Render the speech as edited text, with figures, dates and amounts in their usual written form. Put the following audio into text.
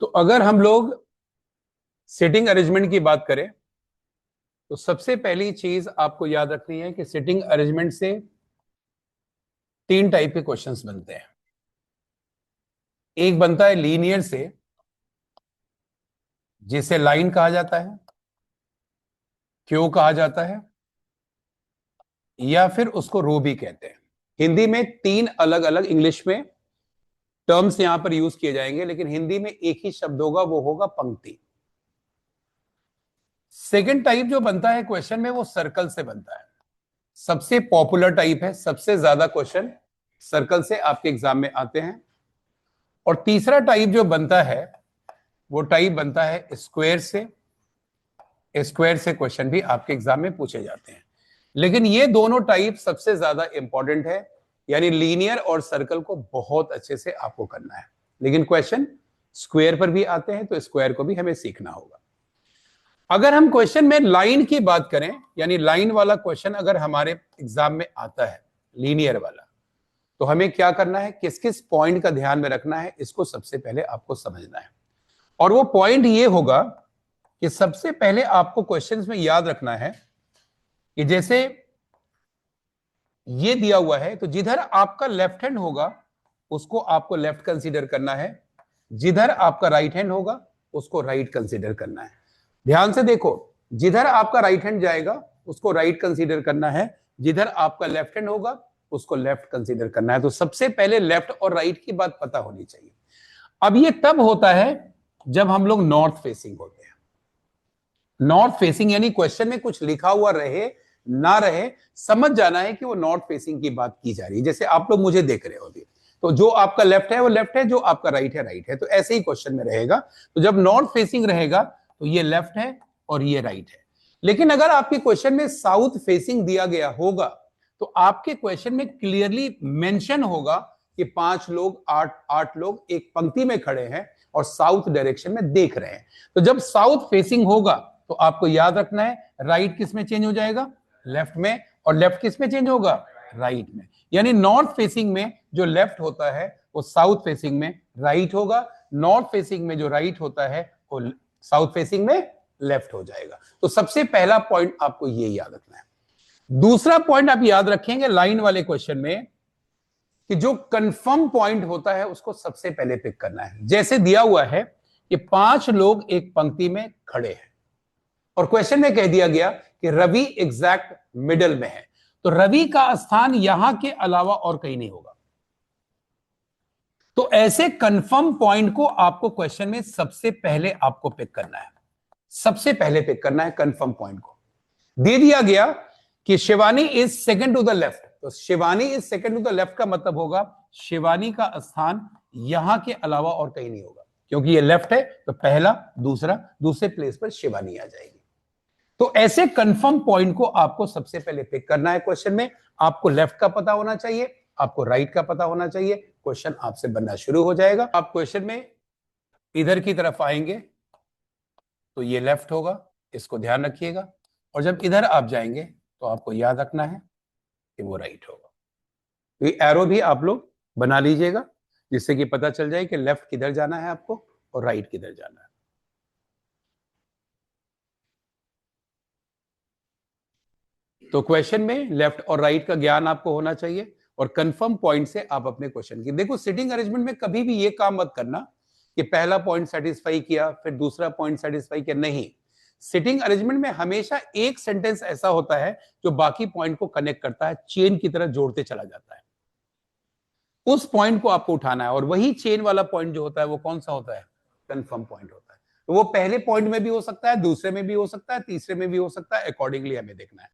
तो अगर हम लोग सिटिंग अरेंजमेंट की बात करें तो सबसे पहली चीज आपको याद रखनी है कि सिटिंग अरेंजमेंट से 3 टाइप के क्वेश्चंस बनते हैं। एक बनता है लीनियर से, जिसे लाइन कहा जाता है, क्यों कहा जाता है, या फिर उसको रो भी कहते हैं। हिंदी में 3 अलग अलग इंग्लिश में टर्म्स यहां पर यूज किए जाएंगे, लेकिन हिंदी में एक ही शब्द होगा, वो होगा पंक्ति। सेकंड टाइप जो बनता है क्वेश्चन में, वो सर्कल से बनता है। सबसे पॉपुलर टाइप है, सबसे ज्यादा क्वेश्चन सर्कल से आपके एग्जाम में आते हैं। और तीसरा टाइप जो बनता है वो टाइप बनता है स्क्वायर से। स्क्वायर से क्वेश्चन भी आपके एग्जाम में पूछे जाते हैं, लेकिन ये दोनों टाइप सबसे ज्यादा इंपॉर्टेंट है, यानी लीनियर और सर्कल को बहुत अच्छे से आपको करना है। लेकिन क्वेश्चन स्क्वायर पर भी आते हैं, तो स्क्वायर को भी हमें सीखना होगा। अगर हम क्वेश्चन में लाइन की बात करें, यानी लाइन वाला क्वेश्चन अगर हमारे एग्जाम में आता है, लीनियर वाला, तो हमें क्या करना है, किस किस पॉइंट का ध्यान में रखना है, इसको सबसे पहले आपको समझना है। और वो पॉइंट ये होगा कि सबसे पहले आपको क्वेश्चंस में याद रखना है कि जैसे ये दिया हुआ है, तो जिधर आपका लेफ्ट हैंड होगा उसको आपको लेफ्ट कंसीडर करना है, जिधर आपका राइट हैंड होगा उसको राइट कंसीडर करना है। ध्यान से देखो, जिधर आपका राइट हैंड जाएगा उसको राइट कंसीडर करना है, जिधर आपका लेफ्ट हैंड होगा उसको लेफ्ट कंसीडर करना है। तो सबसे पहले लेफ्ट और राइट की बात पता होनी चाहिए। अब ये तब होता है जब हम लोग नॉर्थ फेसिंग होते हैं। नॉर्थ फेसिंग यानी क्वेश्चन में कुछ लिखा हुआ रहे ना रहे, समझ जाना है कि वो नॉर्थ फेसिंग की बात की जा रही है। जैसे आप लोग मुझे देख रहे हो अभी, तो जो आपका लेफ्ट है वो लेफ्ट है, जो आपका राइट है राइट है, तो ऐसे ही क्वेश्चन में रहेगा। तो जब नॉर्थ फेसिंग रहेगा तो ये लेफ्ट है और ये राइट है। लेकिन अगर आपके क्वेश्चन में साउथ फेसिंग दिया गया होगा तो आपके क्वेश्चन में क्लियरली मेंशन होगा कि 5 लोग 8 लोग एक पंक्ति में खड़े हैं और साउथ डायरेक्शन में देख रहे हैं। तो जब साउथ फेसिंग होगा तो आपको याद रखना है राइट किस में चेंज हो जाएगा, लेफ्ट में, और लेफ्ट किस में चेंज होगा, राइट में। यानी नॉर्थ फेसिंग में जो लेफ्ट होता है वो साउथ फेसिंग में राइट होगा, नॉर्थ फेसिंग में जो राइट होता है वो साउथ फेसिंग में लेफ्ट हो जाएगा। तो सबसे पहला पॉइंट आपको ये याद रखना है। दूसरा पॉइंट आप याद रखेंगे लाइन वाले क्वेश्चन में कि जो कंफर्म पॉइंट होता है उसको सबसे पहले पिक करना है। जैसे दिया हुआ है कि 5 लोग एक पंक्ति में खड़े हैं और क्वेश्चन में कह दिया गया कि रवि एग्जैक्ट मिडल में है, तो रवि का स्थान यहां के अलावा और कहीं नहीं होगा। तो ऐसे कंफर्म पॉइंट को आपको क्वेश्चन में सबसे पहले आपको पिक करना है, सबसे पहले पिक करना है कंफर्म पॉइंट को। दे दिया गया कि Shivani is second to the left, तो Shivani is second to the left का मतलब होगा शिवानी का स्थान यहां के अलावा और कहीं नहीं होगा, क्योंकि ये लेफ्ट है तो पहला दूसरा, दूसरे प्लेस पर शिवानी आ जाएगी। तो ऐसे कंफर्म पॉइंट को आपको सबसे पहले पिक करना है क्वेश्चन में। आपको लेफ्ट का पता होना चाहिए, आपको राइट का पता होना चाहिए, क्वेश्चन आपसे बनना शुरू हो जाएगा। आप क्वेश्चन में इधर की तरफ आएंगे तो ये लेफ्ट होगा, इसको ध्यान रखिएगा, और जब इधर आप जाएंगे तो आपको याद रखना है कि वो राइट होगा। तो ये एरो भी आप लोग बना लीजिएगा जिससे कि पता चल जाए कि लेफ्ट किधर जाना है आपको और राइट किधर जाना है। तो क्वेश्चन में लेफ्ट और राइट का ज्ञान आपको होना चाहिए और कंफर्म पॉइंट से आप अपने क्वेश्चन की देखो। सिटिंग अरेंजमेंट में कभी भी ये काम मत करना कि पहला पॉइंट सेटिस्फाई किया फिर दूसरा पॉइंट सेटिस्फाई किया, नहीं। सिटिंग अरेंजमेंट में हमेशा एक सेंटेंस ऐसा होता है जो बाकी पॉइंट को कनेक्ट करता है, चेन की तरह जोड़ते चला जाता है। उस पॉइंट को आपको उठाना है और वही चेन वाला पॉइंट जो होता है वो कौन सा होता है, कंफर्म पॉइंट होता है। तो वो पहले पॉइंट में भी हो सकता है, दूसरे में भी हो सकता है, तीसरे में भी हो सकता है, अकॉर्डिंगली हमें देखना है।